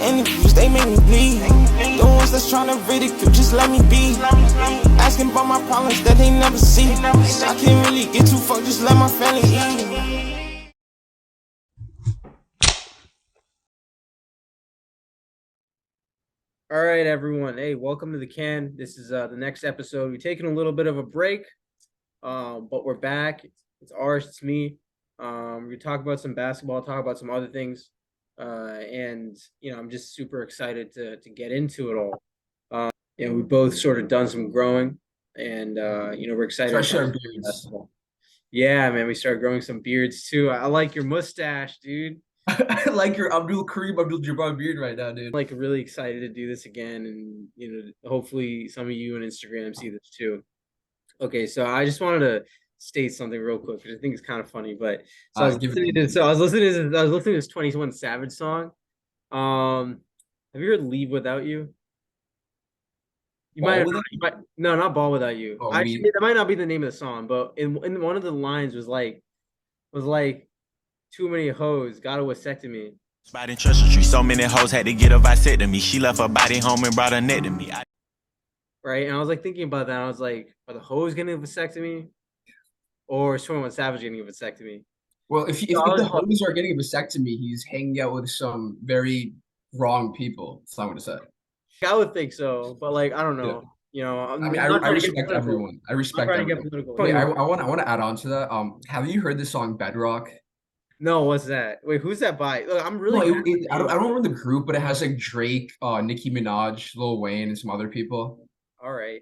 interviews, they make me bleed. The ones that's trying to ridicule, just let me be. Asking about my problems that they never see. I can't really get too fucked, just let my family eat. All right, everyone. Hey, welcome to the Can. This is the next episode. We're taking a little bit of a break, but we're back. It's ours. It's me. We talk about some basketball, talk about some other things, and I'm just super excited to get into it all. We both sort of done some growing, and we're excited to Especially talk our about beards. basketball. Yeah, man, we started growing some beards too. I like your mustache, dude. I like your Abdul Kareem Abdul Jabbar beard right now, dude. Like really excited to do this again, and hopefully some of you on Instagram see this too. Okay, so I just wanted to state something real quick because I think it's kind of funny. But so Give it to me. I was listening to this 21 Savage song. Have you heard "Leave Without You"? Ball with it? No, not "Ball Without You." Oh, Actually, that might not be the name of the song, but in one of the lines was like too many hoes got a vasectomy. Spot in Church Street, so many hoes had to get a vasectomy. She left her body home and brought her neck to me. Right, and I was like thinking about that. I was like, are the hoes getting a vasectomy, or is 21 Savage getting a vasectomy? Well, if the homies are getting a vasectomy, he's hanging out with some very wrong people. That's what I'm gonna say. I would think so, but like I don't know. I respect everyone. I respect everyone. Wait, I want to add on to that. Have you heard the song Bedrock? No, what's that? Wait, who's that by? Look, I'm really. No, I don't remember the group, but it has like Drake, Nicki Minaj, Lil Wayne, and some other people. All right.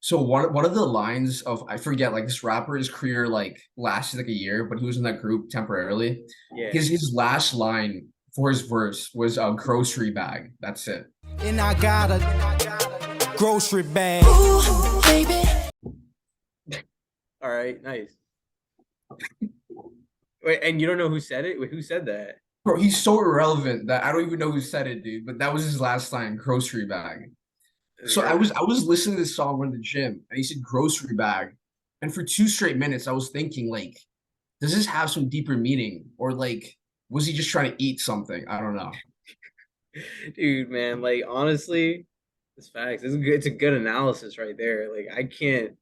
So one of the lines of I forget, like this rapper's career like lasted like a year, but he was in that group temporarily. Yeah. His last line for his verse was a grocery bag. That's it. And I got a grocery bag. Ooh, baby. All right, nice. Wait, and you don't know who said it? Wait, who said that? Bro, he's so irrelevant that I don't even know who said it, dude. But that was his last line, grocery bag. So I was listening to this song in the gym, and he said grocery bag, and for 2 straight minutes, I was thinking like, does this have some deeper meaning, or like, was he just trying to eat something? I don't know. Dude, man, like honestly, it's facts. It's a good analysis right there. Like I can't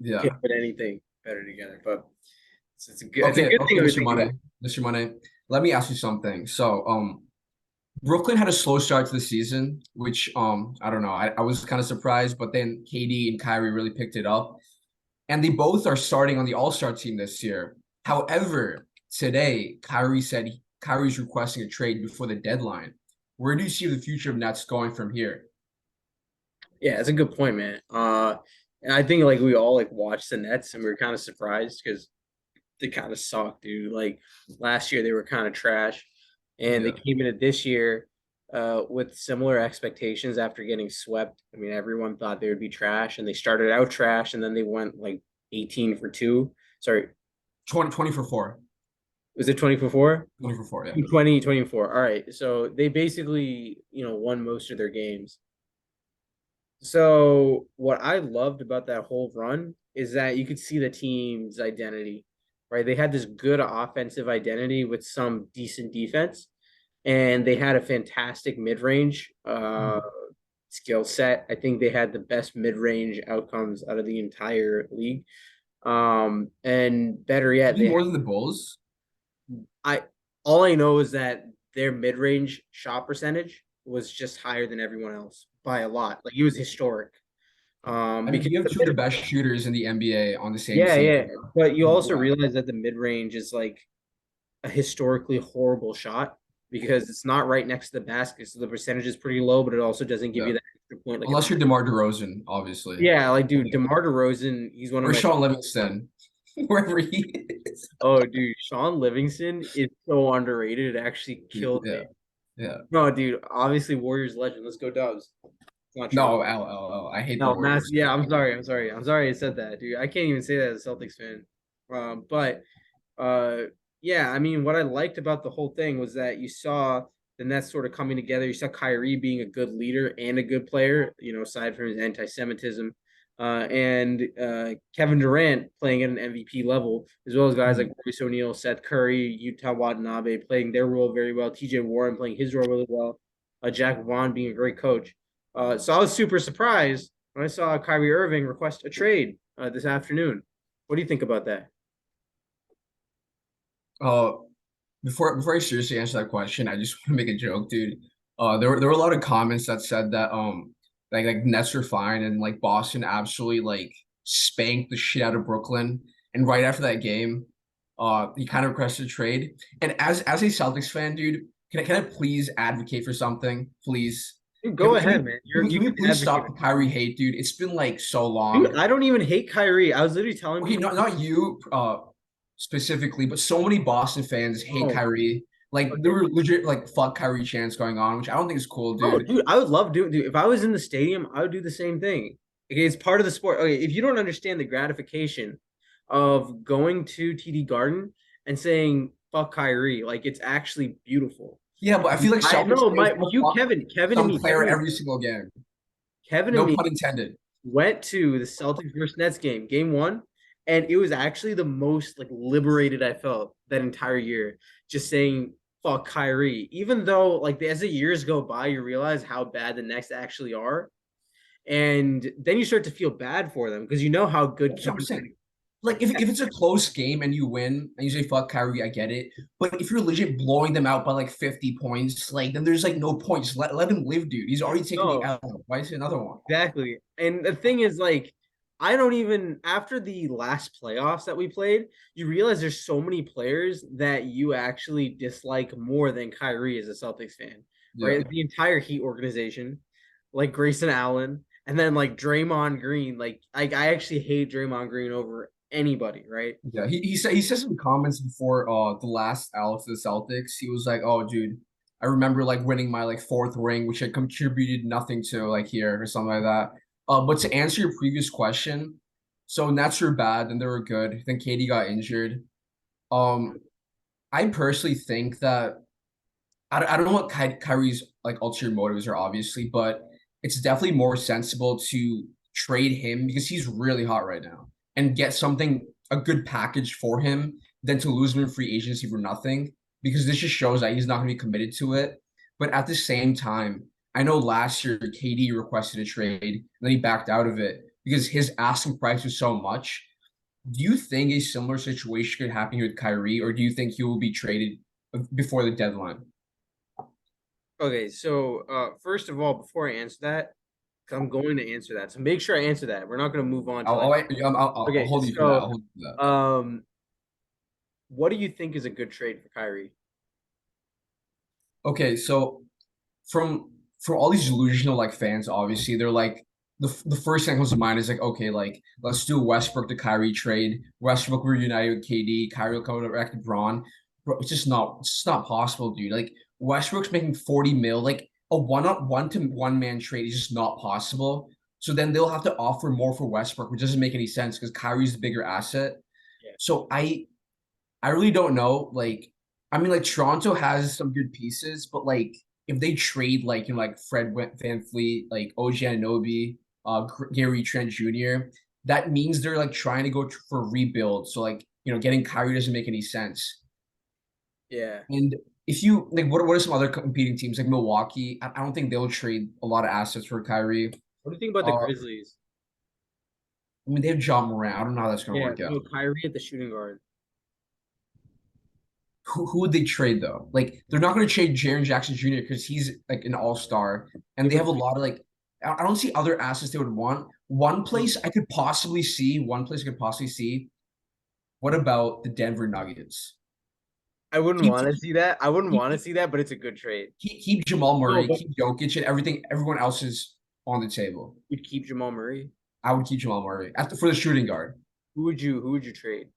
put anything better together, but it's a good thing. Mr. Money, let me ask you something. So, Brooklyn had a slow start to the season, which I don't know. I was kind of surprised, but then KD and Kyrie really picked it up. And they both are starting on the All-Star team this year. However, today Kyrie said Kyrie's requesting a trade before the deadline. Where do you see the future of Nets going from here? Yeah, it's a good point, man. And I think like we all like watched the Nets and we were kind of surprised because they kind of sucked, dude. Like last year they were kind of trash. And they came into this year with similar expectations after getting swept. I mean, everyone thought they would be trash, and they started out trash, and then they went like 18 for 2. Sorry. 20 for 4. Was it 20 for 4? 20 for 4, yeah. 20 for 4. All right. So they basically, won most of their games. So what I loved about that whole run is that you could see the team's identity, right? They had this good offensive identity with some decent defense, and they had a fantastic mid-range skill set. I think they had the best mid-range outcomes out of the entire league. And better yet, they more than the Bulls. All I know is that their mid-range shot percentage was just higher than everyone else by a lot. Like it was historic. Because you have two of the best shooters in the NBA on the same team. Yeah. But you also realize that the mid-range is like a historically horrible shot because it's not right next to the basket. So the percentage is pretty low, but it also doesn't give you that extra point. Like unless you're DeMar DeRozan, obviously. Yeah, like dude, DeMar DeRozan, he's one of Sean Livingston, wherever he is. Oh, dude, Sean Livingston is so underrated. It actually killed me. Yeah. No, dude, obviously Warriors legend. Let's go Dubs. No, I hate the Warriors. Yeah, I'm sorry I said that, dude. I can't even say that as a Celtics fan. Yeah, I mean, what I liked about the whole thing was that you saw the Nets sort of coming together. You saw Kyrie being a good leader and a good player, aside from his anti-Semitism. And Kevin Durant playing at an MVP level, as well as guys like Royce O'Neal, Seth Curry, Utah Watanabe playing their role very well, TJ Warren playing his role really well. Jack Vaughn being a great coach. So I was super surprised when I saw Kyrie Irving request a trade this afternoon. What do you think about that? Uh, before I seriously answer that question, I just want to make a joke, dude. There were a lot of comments that said that like Nets are fine and like Boston absolutely like spanked the shit out of Brooklyn. And right after that game, he kind of requested a trade. And as a Celtics fan, dude, can I please advocate for something, please? Dude, Can go we can ahead, we man. can we, You can we can please advocate. stop the Kyrie hate, dude? It's been like so Dude, long. I don't even hate Kyrie. I was literally telling Okay, people, not you specifically, but so many Boston fans hate oh, Kyrie. Like there okay. were legit like fuck Kyrie chants going on, which I don't think is cool, Oh, dude. dude, I would love doing. Dude, if I was in the stadium, I would do the same thing. Okay, it's part of the sport. Okay, if you don't understand the gratification of going to TD Garden and saying "fuck Kyrie," like it's actually beautiful. Yeah, but I feel like I Celtics know fans my want to you, fuck Kevin and some me, player every single game. Kevin and No me pun intended. went to the Celtics versus Nets game one, and it was actually the most like liberated I felt that entire year. Just saying fuck Kyrie, even though like as the years go by, you realize how bad the Nets actually are, and then you start to feel bad for them because you know how good That's what I'm Kevin. saying. Like if it's a close game and you win and you say fuck Kyrie, I get it. But if you're legit blowing them out by like 50 points, like then there's like no point. Just let him live, dude. He's already taken the No, L. Why is it another one? exactly. And the thing is, like, I don't even after the last playoffs that we played, you realize there's so many players that you actually dislike more than Kyrie as a Celtics fan, Yeah. right? The entire Heat organization, like Grayson Allen, and then like Draymond Green. Like, I actually hate Draymond Green over anybody, right? Yeah, he said some comments before the last Alex of the Celtics. He was like, "Oh, dude, I remember like winning my like fourth ring, which I contributed nothing to like here or something like that." But to answer your previous question, so Nets were bad, then they were good. Then Katie got injured. Um, I personally think that I don't know what Kyrie's like ulterior motives are, obviously, but it's definitely more sensible to trade him because he's really hot right now and get something a good package for him than to lose him in free agency for nothing because this just shows that he's not going to be committed to it. But at the same time, I know last year KD requested a trade and then he backed out of it because his asking price was so much. Do you think a similar situation could happen here with Kyrie, or do you think he will be traded before the deadline? Okay, so first of all, before I answer that, 'cause I'm going to answer that, so make sure I answer that. We're not going to move on I'll, till I. I'll, I'll Okay, hold you to that. I'll so hold you to that. what do you think is a good trade for Kyrie? Okay, so from all these delusional like fans, obviously they're like the first thing that comes to mind is like okay, like let's do a Westbrook to Kyrie trade. Westbrook reunited with KD, Kyrie will come back to Braun. Bro, it's just not possible, dude. Like Westbrook's making 40 mil, like a one to one man trade is just not possible. So then they'll have to offer more for Westbrook, which doesn't make any sense because Kyrie's the bigger asset. Yeah. So I really don't know. Like, I mean, like Toronto has some good pieces, but like if they trade like like Fred Van Fleet, like OG Anunoby, Gary Trent Jr., that means they're like trying to go for a rebuild. So like getting Kyrie doesn't make any sense. Yeah. And if you like, what are some other competing teams like Milwaukee? I don't think they'll trade a lot of assets for Kyrie. What do you think about the Uh, Grizzlies? I mean, they have John Morant. I don't know how that's going to Yeah, work out. no, Kyrie at the shooting guard. Who would they trade though? Like they're not going to trade Jaren Jackson Jr. because he's like an all-star, They and they have would a lot of like I don't see other assets they would want. One place I could possibly see. What about the Denver Nuggets? I wouldn't Keep want to see that. I wouldn't keep, want to see that, but it's a good trade. keep Jamal No, Murray, but keep Jokic, and everything. Everyone else is on the table. you'd keep Jamal Murray. I would keep Jamal Murray for the shooting guard. Who would you trade?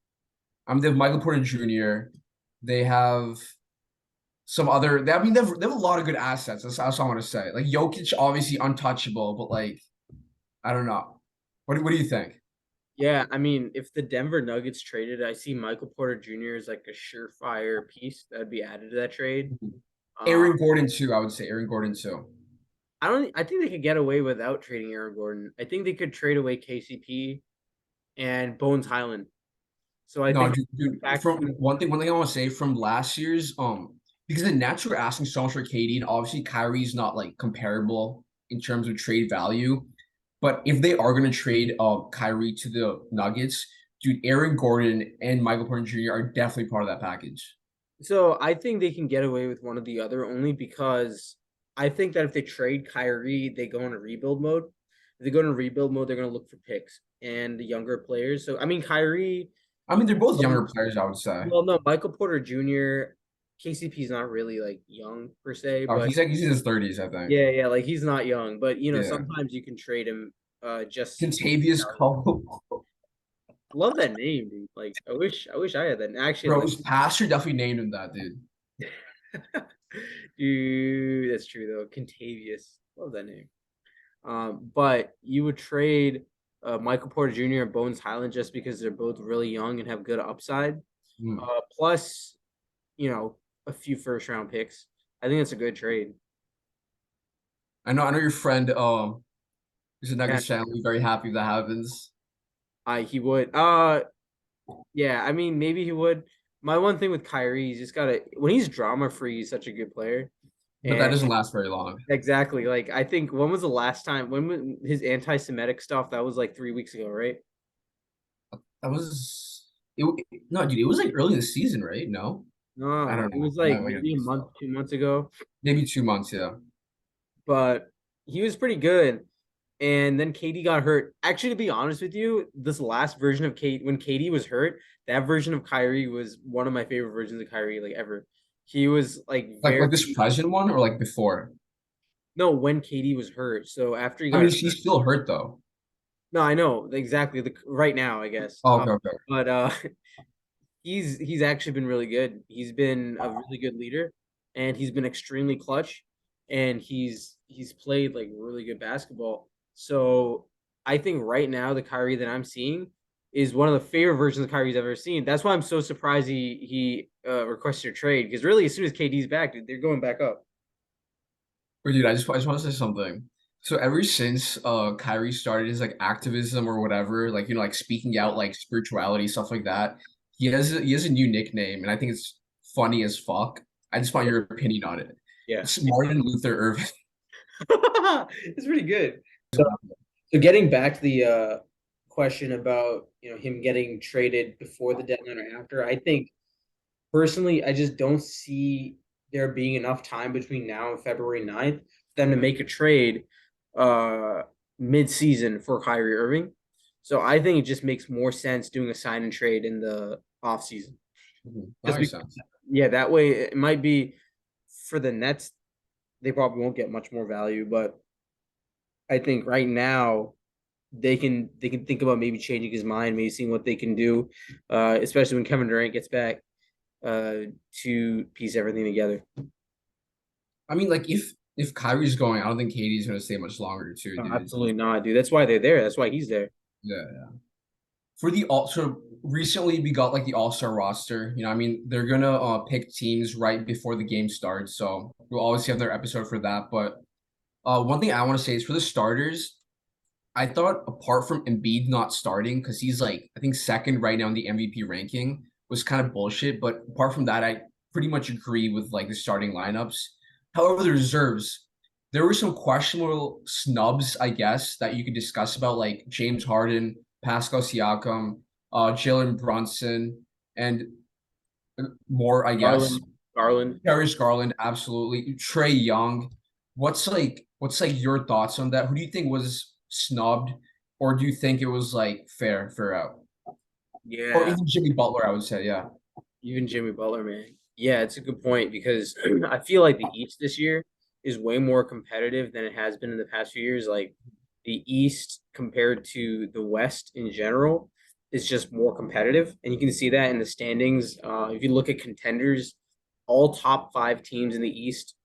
They have Michael Porter Jr. They have some other. They have a lot of good assets. That's all I want to say. Like Jokic, obviously untouchable, but like I don't know. What do you think? Yeah, I mean, if the Denver Nuggets traded, I see Michael Porter Jr. as like a surefire piece that'd be added to that trade. Uh, Aaron Gordon too. I would say Aaron Gordon too. I don't. I think they could get away without trading Aaron Gordon. I think they could trade away KCP and Bones Highland. So I No, think dude, back from one thing I want to say from last year's because the Nets were asking so much for KD, and obviously Kyrie's not like comparable in terms of trade value. But if they are going to trade Kyrie to the Nuggets, dude, Aaron Gordon and Michael Porter Jr. are definitely part of that package. So I think they can get away with one or the other only because I think that if they trade Kyrie, they go in a rebuild mode. If they go in a rebuild mode, they're going to look for picks and the younger players. So I mean, Kyrie. I mean, they're both younger players, I would say. Well, no, Michael Porter Jr. KCP is not really like young per se, Oh, but he's in his 30s, I think. yeah, like he's not young. But Yeah. sometimes you can trade him. Just Contavious Caldwell. love that name, dude. Like I wish I had that. Actually, Bro, like, his pastor definitely named him that, dude. dude, that's true though. Contavious, love that name. But you would trade Michael Porter Jr. and Bones Highland just because they're both really young and have good upside. Mm. Plus, a few first round picks. I think that's a good trade. I know your friend is a Nuggets Yeah. fan. We're very happy if that happens. He would. Yeah, I mean, maybe he would. My one thing with Kyrie, he's just gotta when he's drama free, he's such a good player. But that doesn't last very long. Exactly. Like I think when was the last time when was his anti-Semitic stuff? That was like 3 weeks ago, right? That was no, dude, it was like early this season, right? No. I No, don't it know. was like I maybe a month, 2 months ago. Maybe 2 months, yeah. But he was pretty good. And then KD got hurt. Actually, to be honest with you, this last version of KD, when KD was hurt, that version of Kyrie was one of my favorite versions of Kyrie, like ever. He was like Like this present one or like before? no, when KD was hurt. So after he I got mean, hurt, he's still hurt though. no, I know exactly right now, I guess. Oh, okay, okay. But he's actually been really good. He's been a really good leader, and he's been extremely clutch, and he's played like really good basketball. So I think right now the Kyrie that I'm seeing is one of the favorite versions of Kyrie's ever seen. That's why I'm so surprised he requested a trade because really as soon as KD's back, dude, they're going back up. But dude, I just want to say something. So ever since Kyrie started his like activism or whatever, like like speaking out like spirituality, stuff like that, he has a new nickname, and I think it's funny as fuck. I just want your opinion on it. Yeah, It's Martin Luther Irving. it's pretty good. So getting back to the question about him getting traded before the deadline or after, I think personally I just don't see there being enough time between now and February 9th for them to make a trade mid-season for Kyrie Irving. So I think it just makes more sense doing a sign and trade in the off season. That makes sense. Yeah, that way it might be for the Nets, they probably won't get much more value, but I think right now they can think about maybe changing his mind, maybe seeing what they can do, especially when Kevin Durant gets back, to piece everything together. I mean, like if Kyrie's going, I don't think KD's gonna stay much longer too, dude. Absolutely not, dude. That's why they're there. That's why he's there. Yeah. For the all, so recently we got like the All-Star roster. I mean, they're gonna pick teams right before the game starts, so we'll always have their episode for that. But one thing I want to say is for the starters, I thought apart from Embiid not starting because he's like I think second right now in the MVP ranking was kind of bullshit. But apart from that, I pretty much agree with like the starting lineups. However, the reserves, there were some questionable snubs, I guess, that you could discuss about like James Harden, Pascal Siakam, Jalen Brunson, and more, I guess. Garland. Darius Garland, absolutely. Trey Young. What's your thoughts on that? Who do you think was snubbed, or do you think it was like fair out? Yeah. Or even Jimmy Butler, I would say, yeah. Even Jimmy Butler, man. Yeah, it's a good point because I feel like the East this year is way more competitive than it has been in the past few years. Like the East compared to the West in general is just more competitive. And you can see that in the standings. If you look at contenders, all top 5 teams in the East,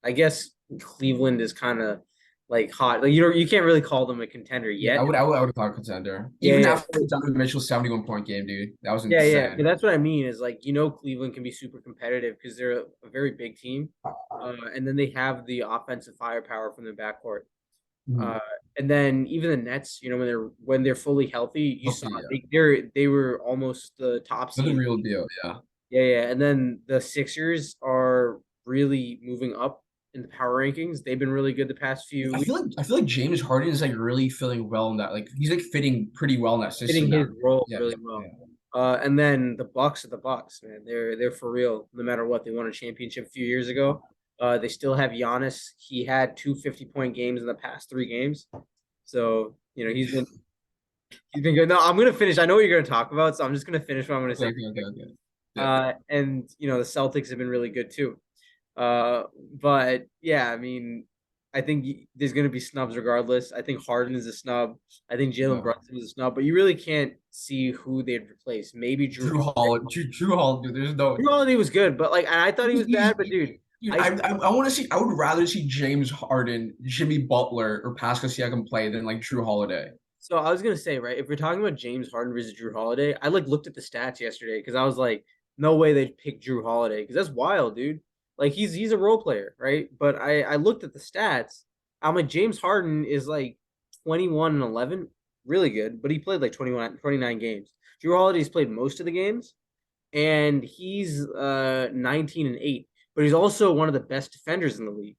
I guess Cleveland is kind of like hot. Like you can't really call them a contender yet. Yeah, I would call it contender. Even after Donovan Mitchell's 71-point game, dude. That was insane. Yeah. That's what I mean is like, Cleveland can be super competitive because they're a very big team. And then they have the offensive firepower from the backcourt. And then even the Nets, when they're fully healthy, you saw they were almost the top They're seed. the real deal, yeah. Yeah. And then the Sixers are really moving up in the power rankings. They've been really good the past few I weeks, feel like James Harden is like really feeling well in that. Like he's like fitting pretty well in that system fitting now. his role Yeah, really yeah. well. And then the Bucks are the Bucks, man. They're for real. No matter what, they won a championship a few years ago. They still have Giannis. He had 2 50-point games in the past 3 games. So, he's been good. No, I'm gonna finish. I know what you're gonna talk about, so I'm just gonna finish what I'm gonna say. Okay. Yeah. And the Celtics have been really good too. But yeah, I mean, I think there's going to be snubs regardless. I think Harden is a snub. I think Jalen Yeah. Brunson is a snub, but you really can't see who they'd replace. Maybe Drew Holiday. Drew Holiday, dude. There's no. Drew Holiday was good, but like, and I thought he was bad, but dude, Dude, I want to see. I would rather see James Harden, Jimmy Butler, or Pascal Siakam play than like Drew Holiday. so I was gonna say, right, if we're talking about James Harden versus Drew Holiday, I like looked at the stats yesterday because I was like, no way they'd pick Drew Holiday because that's wild, dude. Like he's a role player, right? But I looked at the stats. I'm like James Harden is like 21-11, really good, but he played like 29 games. Drew Holiday's played most of the games, and he's 19-8, but he's also one of the best defenders in the league,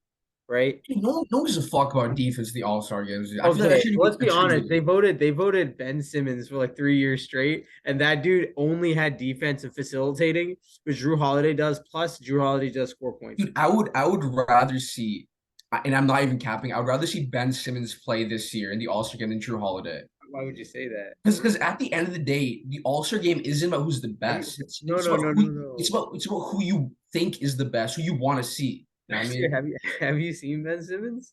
right? Dude, no one gives a fuck about defense. The All Star games. I feel like Okay, that should let's be honest. be. They voted Ben Simmons for like 3 years straight, and that dude only had defense and facilitating, which Drew Holiday does. Plus, Drew Holiday does score points. Dude, I would rather see, and I'm not even capping. I would rather see Ben Simmons play this year in the All Star game than Drew Holiday. Why would you say that? Because at the end of the day, the All Star game isn't about who's the best. No. It's about who you think is the best, who you want to see. You know what I mean? Have you seen Ben Simmons?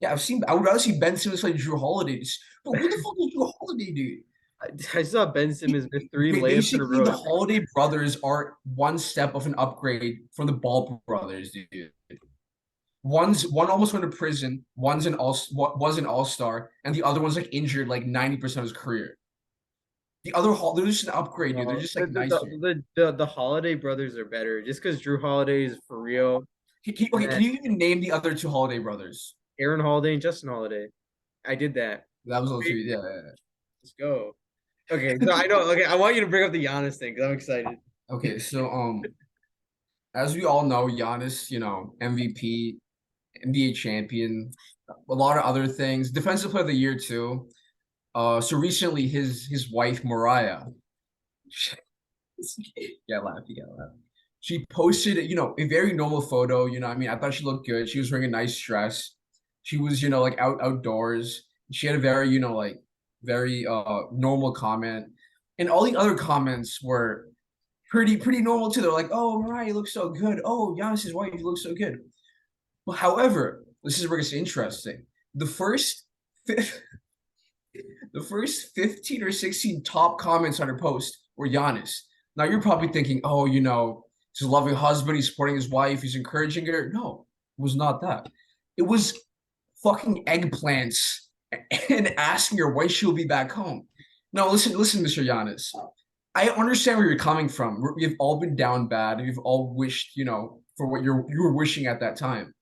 Yeah, I would rather see Ben Simmons play Drew Holiday. But what the fuck is Drew Holiday, dude? I saw Ben Simmons miss 3 layups in a Basically, row. the Holiday brothers are one step of an upgrade from the Ball brothers, dude. One almost went to prison. One's an all-star, and the other one's like injured like 90% of his career. They're just an upgrade, dude. They're just like nicer. The Holiday brothers are better just because Drew Holiday is for real. Can you even name the other two Holiday brothers? Aaron Holiday and Justin Holiday. I did that. That was also yeah. Let's go. Okay, so I know. Okay, I want you to bring up the Giannis thing because I'm excited. Okay, so as we all know, Giannis, MVP, NBA champion, a lot of other things, defensive player of the year too. So recently, his wife Mariah, yeah, laugh, you gotta laugh. She posted, a very normal photo. I mean, I thought she looked good. She was wearing a nice dress. She was, like outdoors. She had a very, like very normal comment, and all the other comments were pretty normal too. They're like, "Oh, Mariah, you look so good. Oh, Giannis's wife, you look so good." Well, however, this is where it's interesting. The first 15 or 16 top comments on her post were Giannis. Now you're probably thinking, "Oh, he's a loving husband. He's supporting his wife. He's encouraging her." No, it was not that. It was fucking eggplants and asking her when she'll be back home. Now, listen, Mr. Giannis. I understand where you're coming from. We've all been down bad. We've all wished, for what you were wishing at that time.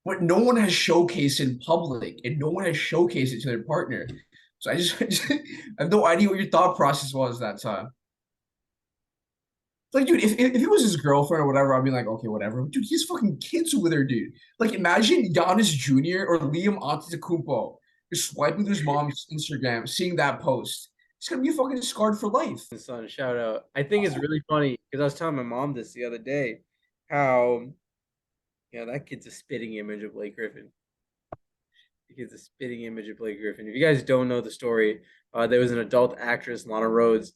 But no one has showcased in public, and no one has showcased it to their partner. So I just I have no idea what your thought process was that time. Like, dude, if it was his girlfriend or whatever, I'd be like, okay, whatever. Dude, he's fucking kids with her, dude. Like, imagine Giannis Jr. or Liam Antetokounmpo just swiping through his mom's Instagram, seeing that post. He's gonna be fucking scarred for life. Son, shout out. I think it's really funny because I was telling my mom this the other day, how, that kid's a spitting image of Blake Griffin. The kid's a spitting image of Blake Griffin. If you guys don't know the story, there was an adult actress, Lana Rhoades,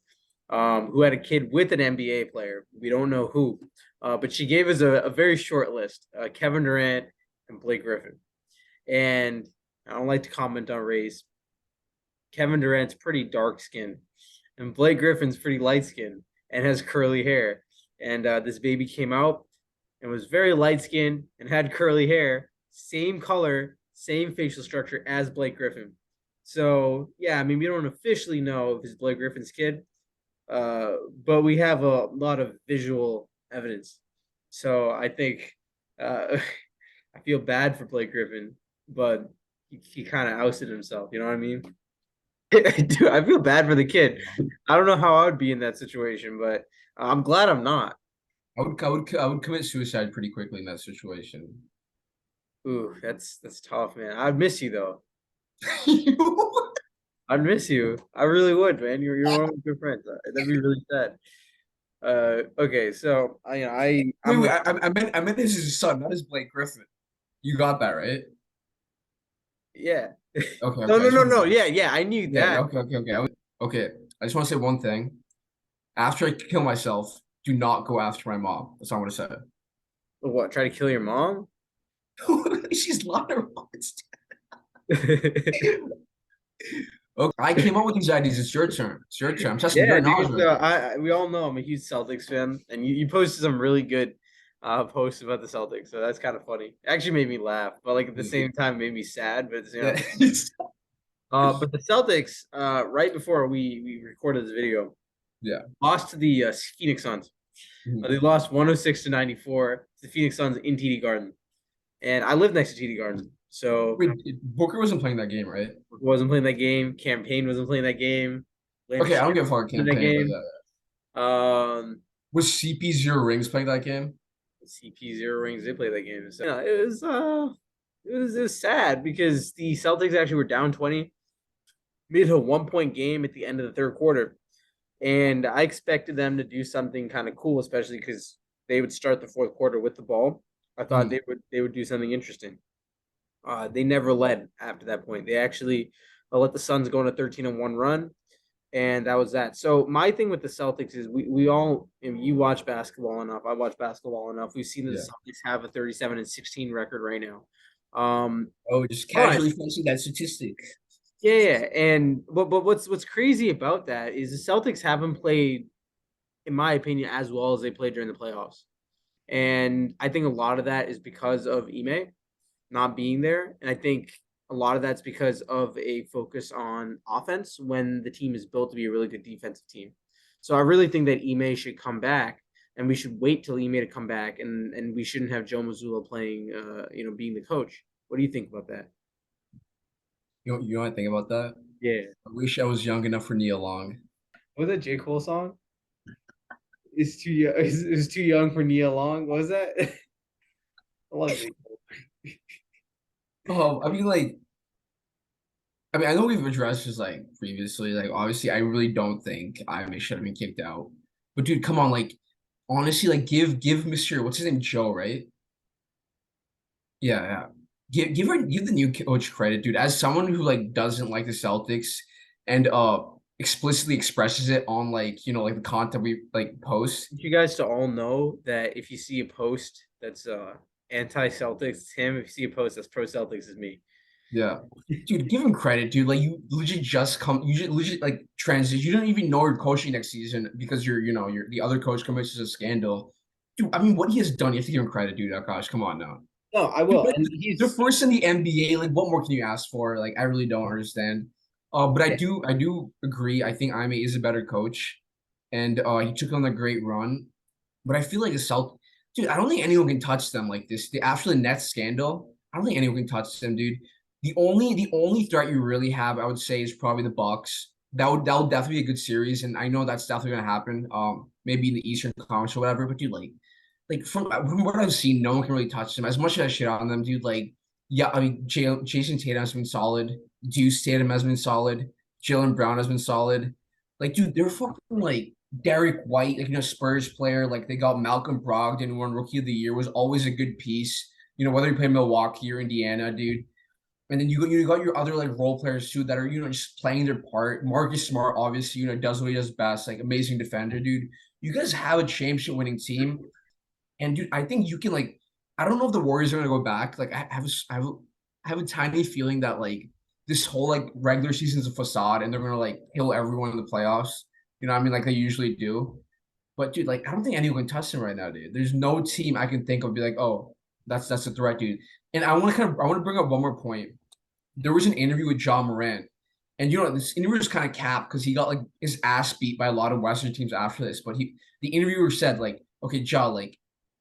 who had a kid with an NBA player. We don't know who, but she gave us a very short list: Kevin Durant and Blake Griffin. And I don't like to comment on race. Kevin Durant's pretty dark skinned, and Blake Griffin's pretty light skinned and has curly hair. And this baby came out and was very light skinned and had curly hair, same color, same facial structure as Blake Griffin. So yeah, I mean, we don't officially know if it's Blake Griffin's kid, but we have a lot of visual evidence. So I think I feel bad for Blake Griffin, but he kind of ousted himself. You know what I mean? Dude, I feel bad for the kid. I don't know how I would be in that situation, but I'm glad I'm not. I would commit suicide pretty quickly in that situation. Ooh, that's tough, man. I'd miss you though. I'd miss you. I really would, man. You're one of my good friends. That'd be really sad. Okay, so Wait, I'm wait. I meant this is his son, not his Blake Griffin. You got that right? yeah. Okay, No, okay. I no, just no, want no. to. Yeah. I knew Yeah, yeah. that. Okay, okay, okay. Okay. I just want to say one thing. After I kill myself, do not go after my mom. That's not what I said. What? Try to kill your mom? She's not her mom. Okay, I came up with these ideas. It's your turn. It's your turn. I'm testing Yeah, your knowledge dude. right So now. we all know I'm a huge Celtics fan, and you posted some really good posts about the Celtics, so that's kind of funny. Actually made me laugh, but like at the same time made me sad, but at the same Yeah. time. But the Celtics, right before we recorded this video, Yeah. lost to the Phoenix Suns. They lost 106-94 to the Phoenix Suns in TD Garden, and I live next to TD Garden, so Wait, Booker wasn't playing that game, right? wasn't playing that game. Campaign wasn't playing that game. Lance Okay, I don't Stewart give a fucking in that campaign, but game. yeah. Um, Was CP Zero Rings playing that game? CP zero rings. They played that game. So, it was sad because the Celtics actually were down 20, made a 1 point game at the end of the third quarter, and I expected them to do something kind of cool, especially because they would start the fourth quarter with the ball. I thought Mhm. they would do something interesting. They never led after that point. They actually let the Suns go on a 13-1 run, and that was that. So my thing with the Celtics is we all, you watch basketball enough. I watch basketball enough. We've seen that the Yeah. Celtics have a 37-16 record right now. Oh, just But casually fancy that statistic. yeah, and but what's crazy about that is the Celtics haven't played, in my opinion, as well as they played during the playoffs. And I think a lot of that is because of Ime not being there. And I think a lot of that's because of a focus on offense when the team is built to be a really good defensive team. So I really think that Ime should come back, and we should wait till Ime to come back, and we shouldn't have Joe Mazzulla playing, being the coach. What do you think about that? You know what I think about that? Yeah. I wish I was young enough for Nia Long. Was that J. Cole song? It's too young. It's too young for Nia Long. What was that? I love J. Cole. Oh, I know we've addressed this like previously. Like, obviously, I really don't think I should have been kicked out. But dude, come on, like, honestly, like, give Mr. What's his name, Joe, right? Yeah, yeah. Give the new coach credit, dude. As someone who like doesn't like the Celtics and explicitly expresses it on like like the content we like post. Want you guys to all know that if you see a post that's anti-Celtics, it's him. If you see a post that's pro-Celtics, it's me. Yeah. Dude, give him credit, dude. Like you legit you just legit like transition. You don't even know you're coaching next season because you're the other coach commits a scandal. Dude, I mean what he has done, you have to give him credit, dude. Oh gosh, come on now. No, I Dude, will. like, And they're he's first in the NBA. Like, what more can you ask for? Like, I really don't understand. But yeah, I do agree. I think Ime is a better coach, and he took on a great run. But I feel like the Celt, dude. I don't think anyone can touch them like this. After the Nets scandal, I don't think anyone can touch them, dude. The only threat you really have, I would say, is probably the Bucks. That would definitely be a good series, and I know that's definitely gonna happen. Maybe in the Eastern Conference or whatever. But dude, like from what I've seen, no one can really touch them. As much as I shit on them, dude. Like, yeah, I mean, Jason Tatum has been solid. Deuce Tatum has been solid. Jalen Brown has been solid. Like, dude, they're fucking like Derek White, like Spurs player. Like they got Malcolm Brogdon, who won Rookie of the Year, was always a good piece. Whether you play Milwaukee or Indiana, dude. And then you got your other like role players too that are just playing their part. Marcus Smart obviously does what he does best, like amazing defender, dude. You guys have a championship winning team. And dude, I think you can like. I don't know if the Warriors are gonna go back. Like, I have a tiny feeling that like this whole like regular season is a facade, and they're gonna like kill everyone in the playoffs. You know what I mean? Like they usually do. But dude, like I don't think anyone can touch them right now, dude. There's no team I can think of be like, oh, that's a threat, dude. And I want to bring up one more point. There was an interview with John Morant, and this interview was kind of capped because he got like his ass beat by a lot of Western teams after this. But the interviewer said like, okay, Ja, like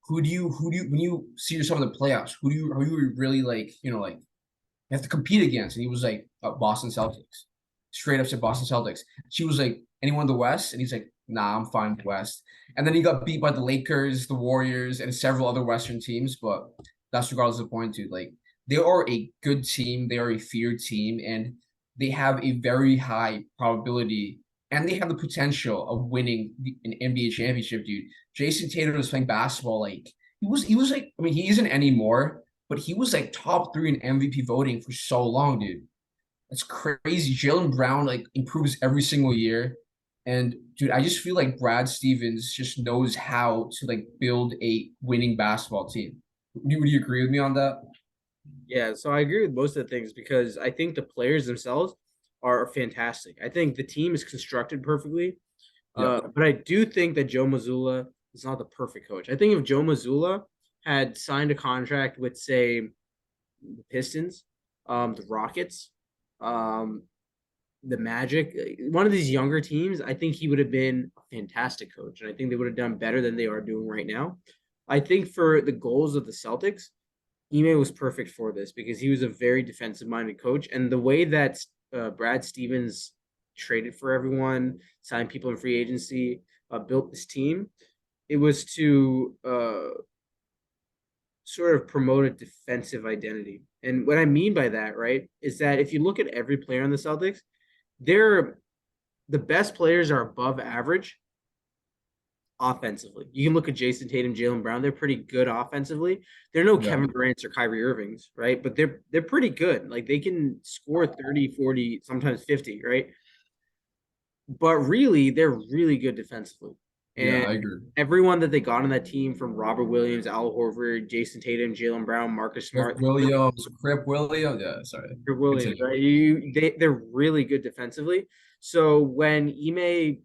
who do you when you see yourself in the playoffs, who do you really like, like you have to compete against? And he was like, Boston Celtics. Straight up said Boston Celtics. She was like, anyone in the West? And he's like, nah, I'm fine with West. And then he got beat by the Lakers, the Warriors, and several other Western teams. But that's regardless of the point, dude. Like they are a good team. They are a feared team, and they have a very high probability, and they have the potential of winning an NBA championship, dude. Jason Tatum was playing basketball like he was like, I mean, he isn't anymore, but he was like top 3 in MVP voting for so long, dude. That's crazy. Jaylen Brown like improves every single year. And dude, I just feel like Brad Stevens just knows how to like build a winning basketball team. Would you agree with me on that? Yeah, so I agree with most of the things because I think the players themselves are fantastic. I think the team is constructed perfectly. Yeah. But I do think that Joe Mazzulla is not the perfect coach. I think if Joe Mazzulla had signed a contract with, say, the Pistons, the Rockets, um, the Magic, one of these younger teams, I think he would have been a fantastic coach, and I think they would have done better than they are doing right now. I think for the goals of the Celtics, Ime was perfect for this because he was a very defensive-minded coach, and the way that Brad Stevens traded for everyone, signed people in free agency, built this team, it was to sort of promote a defensive identity. And what I mean by that, right, is that if you look at every player on the Celtics, they're the best players are above average offensively. You can look at Jason Tatum, Jaylen Brown. They're pretty good offensively. They're no Yeah. Kevin Durant's or Kyrie Irving's, right? But they're pretty good. Like they can score 30, 40, sometimes 50, right? But really, they're really good defensively. Yeah, And I agree. everyone that they got on that team from Robert Williams, Al Horford, Jason Tatum, Jaylen Brown, Marcus Crip Smart, Williams, Crip Williams. Yeah, sorry. Williams, Continue. right? They're really good defensively. So when Ime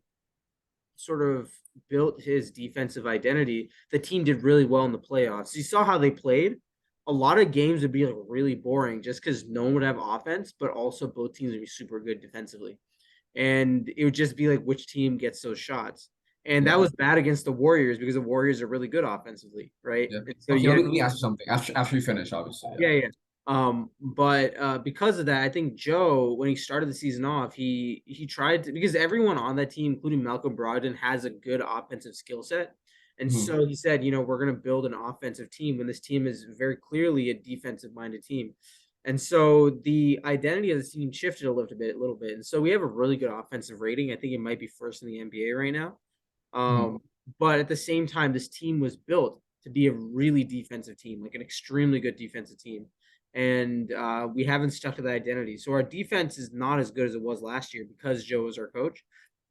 sort of built his defensive identity, the team did really well in the playoffs. You saw how they played. A lot of games would be like really boring just because no one would have offense, but also both teams would be super good defensively. And it would just be like which team gets those shots. And that Yeah. was bad against the Warriors because the Warriors are really good offensively, right? Yeah. And so Okay, you let had me, let me ask you something. After you finish, obviously. yeah, yeah. But because of that, I think Joe, when he started the season off, he tried to because everyone on that team, including Malcolm Brogdon, has a good offensive skill set. And Mhm. so he said, we're going to build an offensive team when this team is very clearly a defensive minded team. And so the identity of the team shifted a little bit. And so we have a really good offensive rating. I think it might be first in the NBA right now. Mhm. But at the same time, this team was built to be a really defensive team, like an extremely good defensive team. And we haven't stuck to that identity. So our defense is not as good as it was last year because Joe was our coach.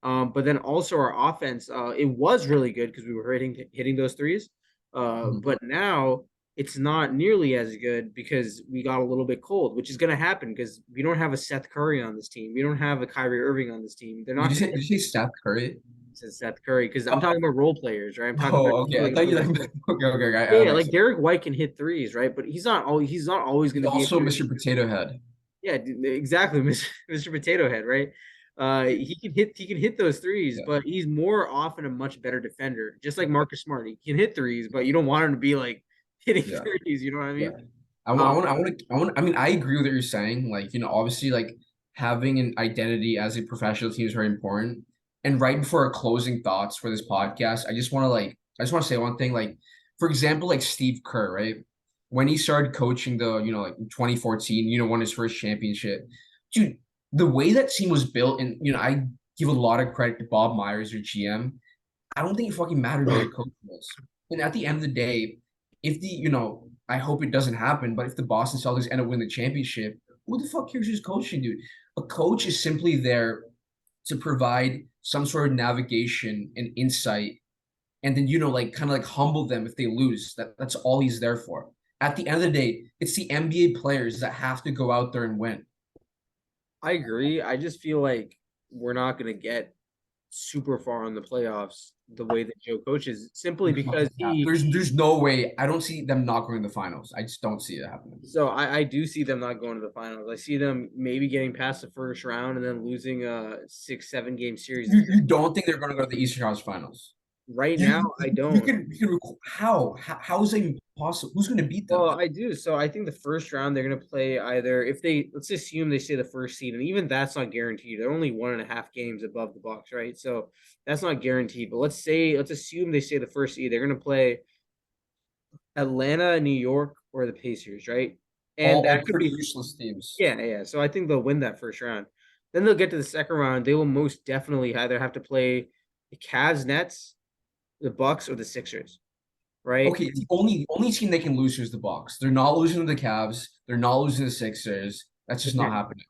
But then also our offense, it was really good because we were hitting those threes. Mhm. But now it's not nearly as good because we got a little bit cold, which is going to happen because we don't have a Seth Curry on this team. We don't have a Kyrie Irving on this team. They're Did not you going say did you say Steph Curry? to Seth Curry because I'm Oh, talking about role players, right? I'm talking about oh, okay. I thought you like okay, okay, yeah, that yeah, makes like sense. Derek White can hit threes, right? But he's not always going He's to be a also good Mr. Potato Head. yeah, exactly, Mr. Potato Head, right? He can hit those threes, Yeah, but he's more often a much better defender, just like Marcus Smart. He can hit threes, but you don't want him to be like hitting yeah, threes. You know what I yeah. mean? Um, I mean, I agree with what you're saying. Like, obviously, like having an identity as a professional team is very important. And right before our closing thoughts for this podcast, I just want to say one thing. Like, for example, like Steve Kerr, right? When he started coaching like in 2014, won his first championship. Dude, the way that team was built, and I give a lot of credit to Bob Myers, your GM. I don't think it fucking mattered who your coach was. And at the end of the day, if I hope it doesn't happen, but if the Boston Celtics end up winning the championship, who the fuck cares who's coaching, dude? A coach is simply there to provide some sort of navigation and insight, and then like kind of like humble them if they lose. That's all he's there for. At the end of the day, it's the NBA players that have to go out there and win. I agree. I just feel like we're not going to get super far in the playoffs the way that Joe coaches, simply because There's no way. I don't see them not going to the finals. I just don't see it happening. So I do see them not going to the finals. I see them maybe getting past the first round and then losing a 6-7 game series. You don't think they're going to go to the Eastern Conference Finals? Right now, I don't. How is that even possible? Who's going to beat them? Well, I do. So I think the first round they're gonna play either if they let's assume they stay the first seed, and even that's not guaranteed. They're only 1.5 games above the Bucks, right? So that's not guaranteed. But let's assume they stay the first seed. They're gonna play Atlanta, New York, or the Pacers, right? And All that could pretty be useless teams. yeah. So I think they'll win that first round. Then they'll get to the second round. They will most definitely either have to play the Cavs, Nets, the Bucks, or the Sixers, right? Okay, the only team they can lose is the Bucks. They're not losing to the Cavs. They're not losing to the Sixers. That's just not happening.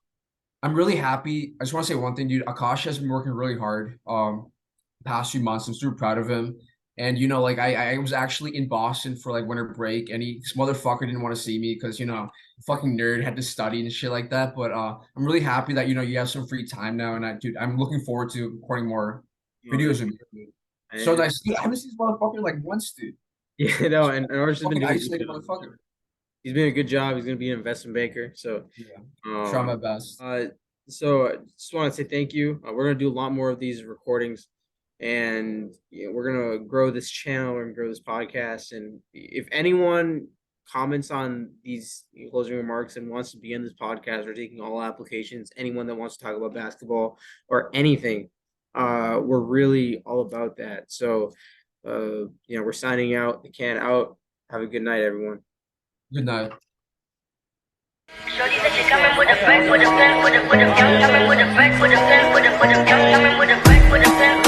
I'm really happy. I just want to say one thing, dude. Akash has been working really hard past few months. I'm super proud of him. And like I was actually in Boston for like winter break, and this motherfucker didn't want to see me because fucking nerd had to study and shit like that. But I'm really happy that you have some free time now, and I'm looking forward to recording more videos of you. So nice, dude. I haven't seen this motherfucker like once, dude. Yeah, no, and Arch has been Fucking doing a good isolated job. motherfucker. He's doing a good job. He's going to be an investment banker. So, Yeah, try my best. So I just want to say thank you. We're going to do a lot more of these recordings, and we're going to grow this channel and grow this podcast. And if anyone comments on these closing remarks and wants to be in this podcast, we're taking all applications. Anyone that wants to talk about basketball or anything, we're really all about that. So, we're signing out. The can out. Have a good night, everyone. Good night. Shorty said she coming with a friend, with a friend, with a friend, coming with a friend, with a friend, with a friend, coming with a friend, with a friend.